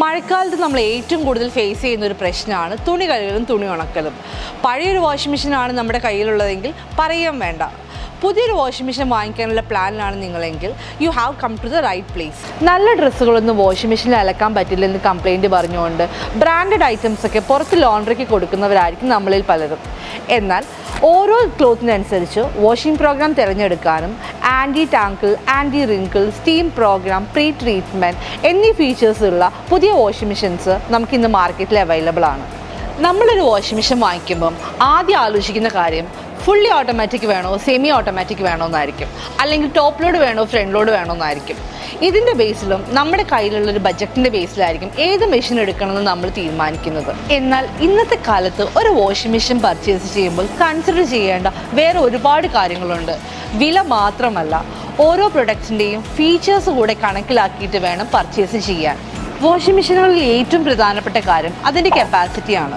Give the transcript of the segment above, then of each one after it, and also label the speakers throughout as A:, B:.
A: മഴക്കാലത്ത് നമ്മൾ ഏറ്റവും കൂടുതൽ ഫേസ് ചെയ്യുന്ന ഒരു പ്രശ്നമാണ് തുണി കഴുകലും തുണി ഉണക്കലും. പഴയൊരു വാഷിംഗ് മെഷീനാണ് നമ്മുടെ കയ്യിലുള്ളതെങ്കിൽ പറയാൻ വേണ്ട. പുതിയൊരു വാഷിംഗ് മെഷീൻ വാങ്ങിക്കാനുള്ള പ്ലാനിലാണ് നിങ്ങളെങ്കിൽ you have come to the right place. നല്ല ഡ്രസ്സുകളൊന്നും വാഷിംഗ് മെഷീനിൽ അലക്കാൻ പറ്റില്ലെന്ന് കംപ്ലയിൻറ്റ് പറഞ്ഞുകൊണ്ട് ബ്രാൻഡഡ് ഐറ്റംസൊക്കെ പുറത്ത് ലോണ്ടറിക്ക് കൊടുക്കുന്നവരായിരിക്കും നമ്മളിൽ പലരും. എന്നാൽ ഓരോ ക്ലോത്തിനനുസരിച്ച് വാഷിംഗ് പ്രോഗ്രാം തിരഞ്ഞെടുക്കാനും anti tangle, anti wrinkle, steam program, pre treatment എന്നീ ഫീച്ചേഴ്സുള്ള പുതിയ വാഷിംഗ് മെഷീൻസ് നമുക്കിന്ന് മാർക്കറ്റിൽ അവൈലബിൾ ആണ്. നമ്മളൊരു വാഷിംഗ് മെഷീൻ വാങ്ങിക്കുമ്പം ആദ്യം ആലോചിക്കുന്ന കാര്യം ഫുള്ളി ഓട്ടോമാറ്റിക് വേണോ സെമി ഓട്ടോമാറ്റിക് വേണോ എന്നായിരിക്കും, അല്ലെങ്കിൽ ടോപ്പ് ലോഡ് വേണോ ഫ്രണ്ട് ലോഡ് വേണോ എന്നായിരിക്കും. ഇതിൻ്റെ ബേസിലും നമ്മുടെ കയ്യിലുള്ളൊരു ബജറ്റിൻ്റെ ബേസിലായിരിക്കും ഏത് മെഷീൻ എടുക്കണമെന്ന് നമ്മൾ തീരുമാനിക്കുന്നത്. എന്നാൽ ഇന്നത്തെ കാലത്ത് ഒരു വാഷിംഗ് മെഷീൻ പർച്ചേസ് ചെയ്യുമ്പോൾ കൺസിഡർ ചെയ്യേണ്ട വേറെ ഒരുപാട് കാര്യങ്ങളുണ്ട്. വില മാത്രമല്ല, ഓരോ പ്രൊഡക്റ്റിൻ്റെയും ഫീച്ചേഴ്സ് കൂടെ കണക്കിലാക്കിയിട്ട് വേണം പർച്ചേസ് ചെയ്യാൻ. വാഷിംഗ് മെഷീനുകളിൽ ഏറ്റവും പ്രധാനപ്പെട്ട കാര്യം അതിൻ്റെ കപ്പാസിറ്റിയാണ്.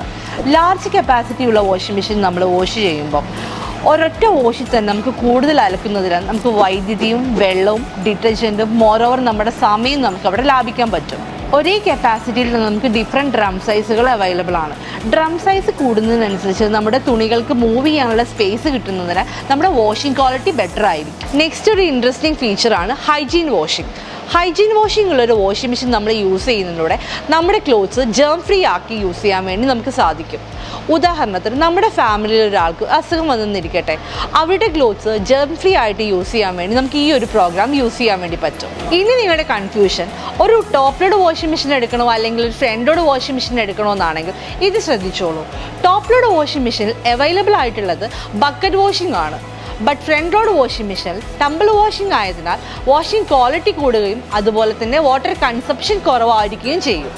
A: ലാർജ് കപ്പാസിറ്റി ഉള്ള വാഷിംഗ് മെഷീൻ നമ്മൾ വാഷ് ചെയ്യുമ്പം ഒരൊറ്റ വാഷിൽ തന്നെ നമുക്ക് കൂടുതൽ അലക്കുന്നതിന് നമുക്ക് വൈദ്യുതിയും വെള്ളവും ഡിറ്റർജൻറ്റും മോറോവർ നമ്മുടെ സമയം നമുക്ക് അവിടെ ലാഭിക്കാൻ പറ്റും. ഒരേ കപ്പാസിറ്റിയിൽ നമുക്ക് ഡിഫറെൻറ്റ് ഡ്രം സൈസുകൾ അവൈലബിൾ ആണ്. ഡ്രം സൈസ് കൂടുന്നതിനനുസരിച്ച് നമ്മുടെ തുണികൾക്ക് മൂവ് ചെയ്യാനുള്ള സ്പേസ് കിട്ടുന്നതിന് നമ്മുടെ വാഷിംഗ് ക്വാളിറ്റി ബെറ്റർ ആയിരിക്കും. നെക്സ്റ്റ് ഒരു ഇൻട്രസ്റ്റിംഗ് ഫീച്ചറാണ് ഹൈജീൻ വാഷിംഗ്. ഹൈജീൻ വാഷിംഗ് ഉള്ളൊരു വാഷിംഗ് മെഷീൻ നമ്മൾ യൂസ് ചെയ്യുന്നതിലൂടെ നമ്മുടെ ക്ലോത്ത്സ് ജേം ഫ്രീ ആക്കി യൂസ് ചെയ്യാൻ വേണ്ടി നമുക്ക് സാധിക്കും. ഉദാഹരണത്തിന് നമ്മുടെ ഫാമിലിയിൽ ഒരാൾക്ക് അസുഖം വന്നെന്നിരിക്കട്ടെ, അവരുടെ ക്ലോത്ത്സ് ജേം ഫ്രീ ആയിട്ട് യൂസ് ചെയ്യാൻ വേണ്ടി നമുക്ക് ഈ ഒരു പ്രോഗ്രാം യൂസ് ചെയ്യാൻ വേണ്ടി പറ്റും. ഇനി നിങ്ങളുടെ കൺഫ്യൂഷൻ ഒരു ടോപ്പ് ലോഡ് വാഷിംഗ് മെഷീൻ എടുക്കണോ അല്ലെങ്കിൽ ഒരു ഫ്രണ്ട് ലോഡ് വാഷിംഗ് മെഷീൻ എടുക്കണോ എന്നാണെങ്കിൽ ഇത് ശ്രദ്ധിച്ചോളൂ. ടോപ്പ് ലോഡ് വാഷിംഗ് മെഷീനിൽ അവൈലബിൾ ആയിട്ടുള്ളത് ബക്കറ്റ് വാഷിംഗ് ആണ്. ബട്ട് ഫ്രണ്ട് ലോഡ് വാഷിംഗ് മെഷീനിൽ ടംബിൾ വാഷിംഗ് ആയതിനാൽ വാഷിംഗ് ക്വാളിറ്റി കൂടുകയും അതുപോലെ തന്നെ വാട്ടർ കൺസപ്ഷൻ കുറവായിരിക്കുകയും ചെയ്യും.